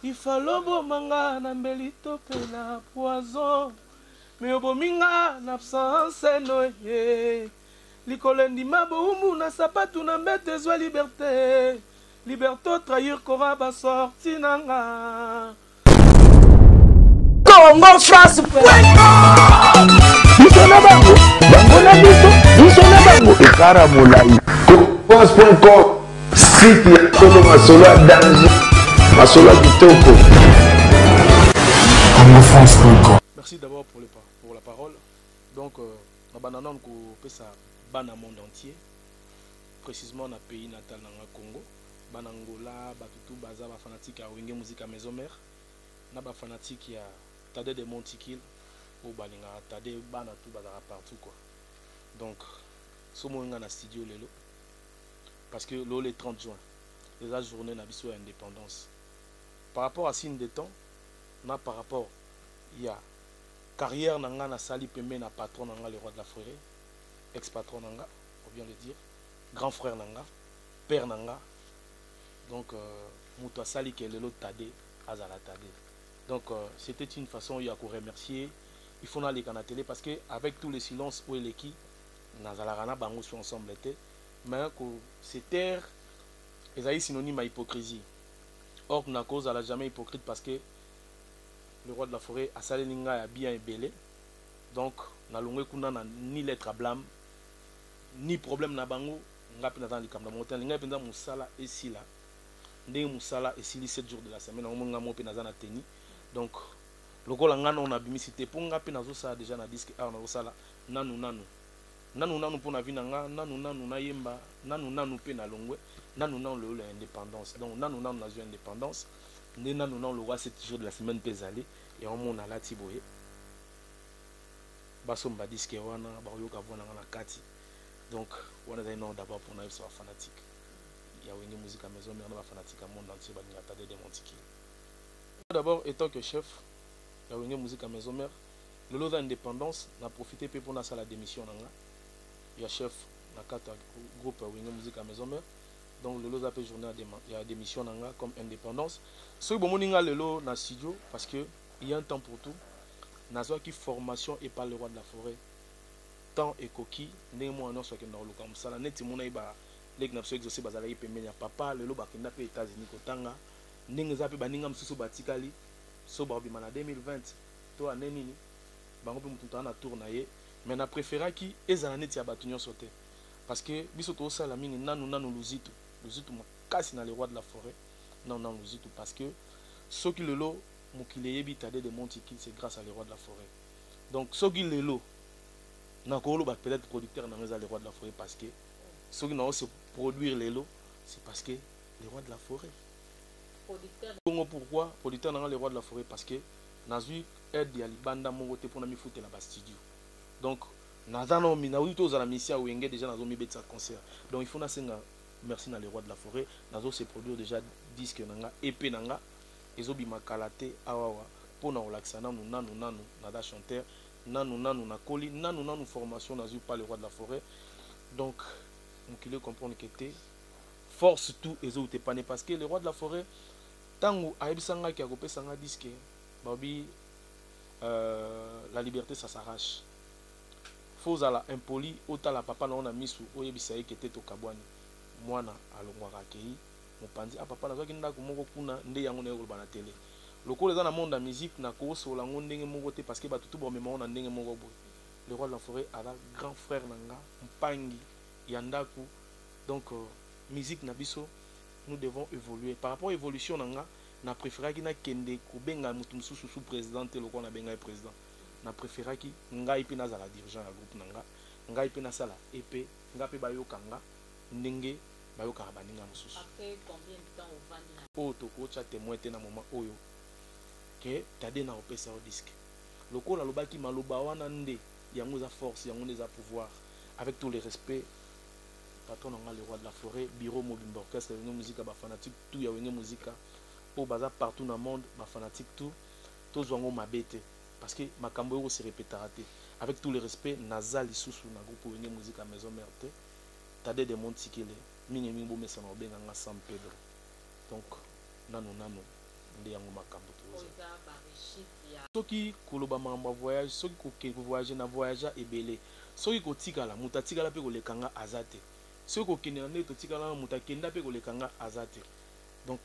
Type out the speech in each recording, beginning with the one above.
ifalobo manga na mbelito pe na poison me obominga na absence noye likolo ndima boumu na sapatu na mbete zwa liberté liberté trahir kora basorti nanga Congo France Bisona bango na biso bisona bango ekara molai France.com site ya Tolo Masolo à danger Masolo à kitoko CongoFrance.com. Merci d'abord pour la parole. Donc na bananon ko pesa bana monde entier précisément na pays natal na Congo banangola batutu baza ba fanatique ya wenge musique à maison mère na ba fanatique ya Tade de Montikil ou balinga Tade bana tout bazara partout quoi. Donc somo nga na studio lelo parce que le 30 juin les la journée na biso ya indépendance par rapport à signe de temps na par rapport il y a carrière nanga na sali pembe na patron nanga le roi de la forêt ex patron nanga faut bien le dire grand frère nanga père nanga donc muto asali ke lelo Tade azala Tade donc c'était une façon il y a qu'on remercier il faut aller à la télé parce que avec tous les silences où il est qui nazala rana bango sur ensemble était mais que c'est terre et synonyme à hypocrisie or na cause à la jamais hypocrite parce que le roi de la forêt a salé ninga a bien ébélé donc na longwe kuna na ni lettre à blâme ni problème na bango ngapi na dans les camps de montagne ninga penza musala et si là ndé musala et si 7 jours de la semaine on nga mo pe na zana teni donc lokola ngana on a bimicité pour ngapi na zo ça déjà na disque a na sala nanu pour na vie nanga nanu na yemba nanu pe na longwe nanu l'indépendance donc nanu na indépendance ndé nanu le roi 7 jours de la semaine pesale et on mona la tiboye basomba disque wana ba yoka vona na kati donc on a non d'abord pour na so fanatique il y a une musique à maison mais on a fanatique à monde entier ba Tade de Montikil d'abord étant que chef il y a une musique à maison mère le lot d'indépendance n'a profité pour na la démission nanga il y a chef na kata groupe une musique à maison mère donc le lot appelle journée il y a démission nanga comme indépendance ce bon moninga le lot na studio parce que il y a un temps pour tout nazo qui formation et pas le roi de la forêt temps et coquille ndé mo non so ke na luka musala neti mona iba lek na so exaucer bazala ipemenya papa le lo bakenda pe États-Unis kotanga ndenge za pe baninga msusu batikali so ba bimana 2020 to aneni bango pe mutu na tour na ye mais na préféra qui ezala neti ya batunyo sauter parce que biso to sala mingi nanu luzitu makasi na le roi de la forêt non luzitu parce que ce qui le lot mukile yebi Tade de Montikil c'est grâce à le roi de la forêt donc ce qui le lot na kolo ba peut-être producteur na les rois de la forêt parce que ce qui n'a aussi produire les lots c'est parce que les rois de la forêt producteur pourquoi producteur na les rois de la forêt parce que nazu aide ya libanda mongo te pona mi foutre la studio donc nazana mi na wito za la mission wenge déjà nazo mi betsa concert donc il faut na senga merci na les rois de la forêt nazo se produire déjà disque nanga EP nanga ezobi makalate awawa pona olaxa nanu nada chanteur nanu na koli nanu formation nazu pas le roi de la forêt donc on qu'il comprendre que t'es force tout ezo te pané parce que le roi de la forêt tango aibisanga ki akopesanga disque babi la liberté ça s'arrache faut ala impoli otala papa na ona misu oyebisa yeke te to kabwani mwana alongwaka kei mopanzi a papa nazwaki ndako moko kuna nde yango na yoloba na télé lokola eza na monde ya musique na kosola ngo ndenge moko te parce que batutu bomema na ndenge moko boye le roi de la forêt ala grand frère nanga mpangi ya ndako donc musique na biso nous devons évoluer par rapport à évolution nanga na préféraki na kende kobenga mutu mususu sous président te lokola na benga président na préféraki ngai pe nazala dirigeant ya groupe nanga ngai pe nasala ep ngai pe bayokanga ndenge bayokaka baninga mususu après combien de temps au vandi oyo tokocha témoin te na moment oyo ke Tade na opesa au disque lokola alobaki maloba wana nde yango eza force yango nde eza pouvoir avec tous les respects patron nanga le roi de la forêt bureau mobimba orchestre wenge musique ba fanatique tout ya wenge musique po baza partout na monde ba fanatique tout tozwango mabete parce que makambo yo se répétera te avec tous les respects naza lisusu na groupe wenge musique à maison mère te Tade de Montikil mingi bomesa na obenga nga San Pedro donc nanu nde yango makambo toza oza ba rechite ya soki koloba makambo ya voyage soki kokende voyage na voyage ebele soki kotikala moto atikala mpe koleka nga aza te soki kokende na ndenge totikala na moto akenda mpe koleka nga aza te donc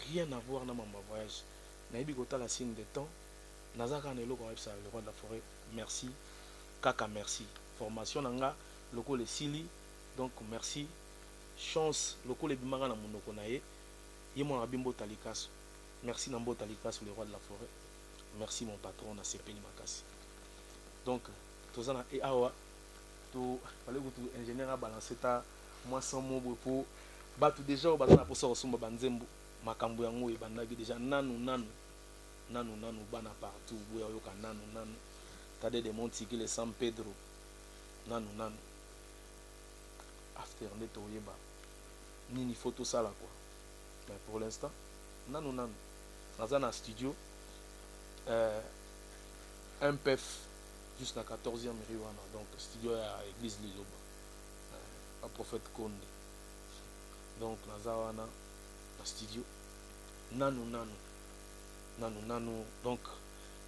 rien à voir na makambo ya voyage nayebi kotala signe de temps naza kaka na eloko ayebisa le roi de la forêt merci kaka merci formation na nga lokola esili donc merci chance lokola ebimaka na monoko na ye ye mwana abi mbota likaso merci na mbota likaso le roi de la forêt merci mon patron na sepeli makasi donc toza na awa to fale kutu ingénieur abalancer ta mwasa mobo po bato déjà oyo baza na posa kosomba banzembo makambo yango ebandaki déjà nanu bana partout boya oyoka nanu tade de Montiki le San Pedro nanu after nde toyeba nini faut tosala quoi mais pour l'instant nanu naza na studio MPF juste na 14e rue wana donc studio ya église Liloba a prophète Konde donc naza wana na studio nanu donc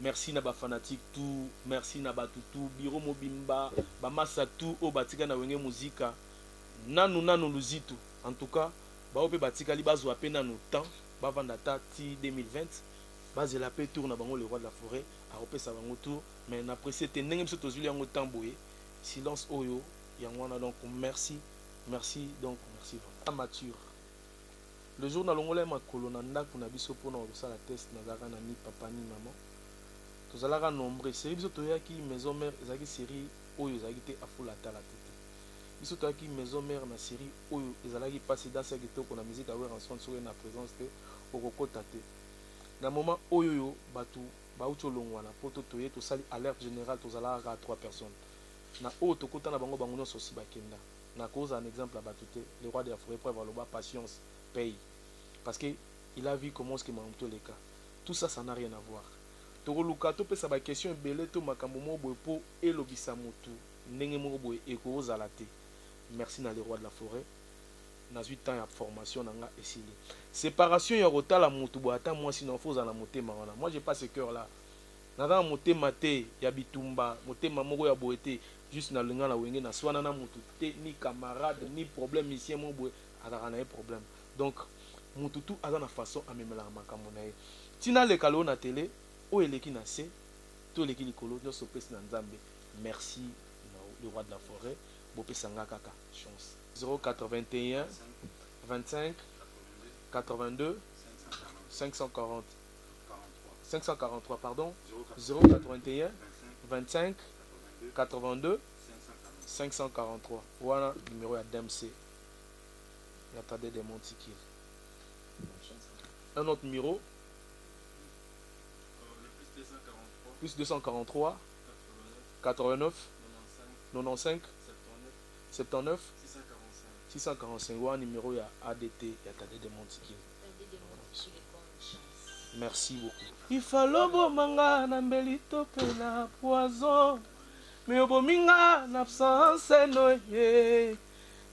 merci na ba fanatique tout merci na batu tout biro mobimba ba massa tout o batika na wenge muzika nanu luzitu en tout cas ba ope batika li bazwa pe nanu temps ba vanda ti 2020 base la paix tourne bango le roi de la forêt a repé sa bango tour mais na apprécié te ndenge biso tozuli yango tamboye silence oyo yango wana donc merci donc merci vraiment mature le jour na longola makolo na ndako na biso pona osala test na zaka na ni papa ni maman tozalaka nombreux série biso toyaki maison mère ezaki série oyo ezaki te afula tala tete biso toyaki maison mère na série oyo ezalaki passé dans cette kitoko na musique awer en son sur na présence te okokota te na moment oyo batu baucho longwa na poto toye to sali alerte générale tozalaka à 3 personnes na oyo tokota na bango bango nyonso si bakenda na cause un exemple à batute le roi de la forêt preuve aloba patience paye parce que il a vu comment ce qui m'a monté les cas tout ça ça n'a rien à voir tokoluka to pesa ba question ebele to makambo mo boye po elobisa mutu ndenge moko boye ekozala te merci na le roi de la forêt na 8 ans ya formation nanga esili séparation ya rotala mutu bo ata moi sinon faut na motema wana moi j'ai pas ce cœur là na dans motema te ya bitumba motema moko ya boete juste na lenga na wenge na swana na mutu te ni camarade ni problème ici mo boye ataka na problème donc mutu tout a na façon amemela makambo na ye tina le kalo na télé o eleki na se to eleki likolo no sopesi na nzambe merci le roi de la forêt bopesanga kaka chance 081 25 82 540 543 pardon 081 25 82 543 voilà numéro ya DMC ya Tade de Montikil. Un autre numéro plus 243 89 95 79 645 ou un numéro ya ADT ya Tade de Montikil. Merci beaucoup. Il fallait bomanga na mbelito pe na poison mais obominga na absence noye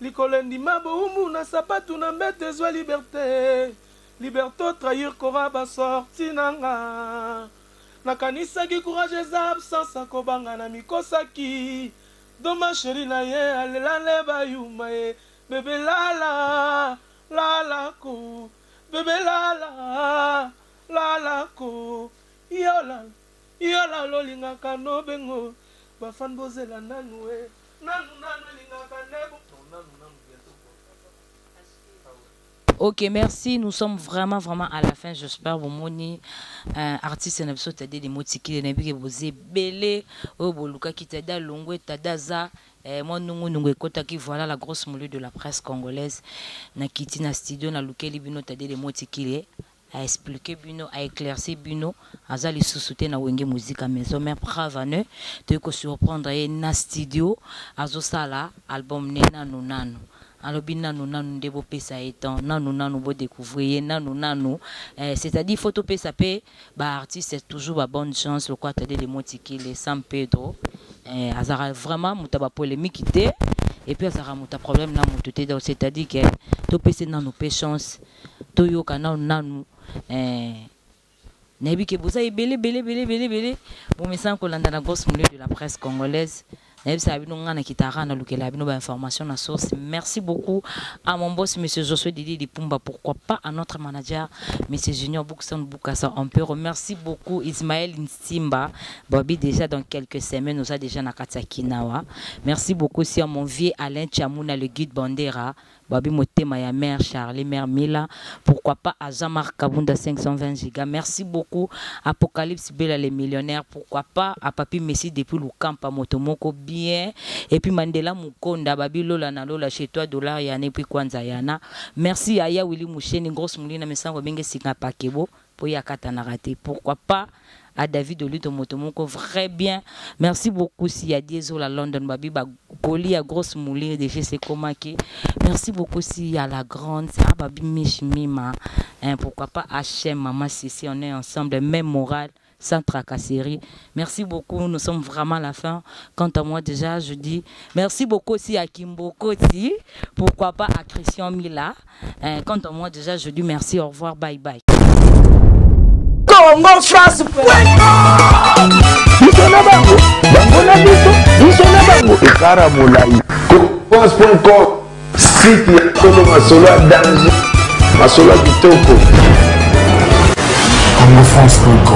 likolendi maboumu na sapatu na mbete zwa liberté liberté trahir kora ba sorti nanga nakanisaki courage eza absence akobanga na mikosaki doma sheri na ye alelale bayuma ye bebe lala lala ko bebe lala lala ko yola lolingaka no bengo bafan bozela nanu e nanu elingaka nebo nanu bientôt. Ok, merci. Nous sommes vraiment à la fin. J'espère que mon artiste n'a pas été des mots qui n'a pas été belé au boluka qui t'a da longue tadaza moi nous kota qui voilà la grosse moulue de la presse congolaise na kiti na studio na lukeli bino t'a des mots qui a expliqué bino a éclairci bino azali sous-souté na wenge musique maison mais pravane te ko surprendre na studio azo sala album nena nunanu alobi nanu ndebo pesa etant nanu bo découvrir nanu c'est-à-dire photo pesa pe ba artiste c'est toujours ba bonne chance le quoi t'aider les Montiki les San Pedro azara vraiment mutaba polémique té et puis azara muta problème na mututé c'est-à-dire que to pesa nanu pe chance to yoka nanu nayebi ke boza ebele belé bon message ko landa na grosse milieu de la presse congolaise. Information à source. Merci beaucoup à mon boss, M. Josué Didi Dipumba. Pourquoi pas à notre manager, M. Junior Boukson Boukassa. On peut remercier beaucoup Ismaël Nsimba. Bobby, déjà dans quelques semaines, nous a déjà na Katsakinawa. Merci beaucoup aussi à mon vieux Alain Chamouna, le guide Bandera. Babi Motema ya mère Charlie, mère Mila. Pourquoi pas à Jean-Marc Kabunda 520 gigas. Merci beaucoup Apocalypse Bella les millionnaires. Pourquoi pas à Papi Messi depuis Lukampa Motomoko bien. Et puis Mandela Mukonda Babi Lola na Lola chez toi dollar yana puis Kwanza yana. Merci à Ya Willy Moucheni grosse moulina mais sans Robinge Singa Pakebo pour Yakata Narate. Pourquoi pas à David Oluto Motomoko, très bien. Merci beaucoup si y a Diesel à London, Babi Poli à grosse moulée de chez Sekomaki. Merci beaucoup si y a la grande, c'est Babi Mishmima. Pourquoi pas HM, Maman Sissi, on est ensemble, même morale, sans tracasserie. Merci beaucoup, nous sommes vraiment à la fin. Quant à moi, déjà, je dis merci beaucoup aussi à Kimbo Koti. Pourquoi pas à Christian Mila. Quant à moi, déjà, je dis merci, au revoir, bye bye. Congo France Bisona bango na biso bisona bango ekara molai France.com site ya solo masolo ya danger masolo ya kitoko. Congo France.com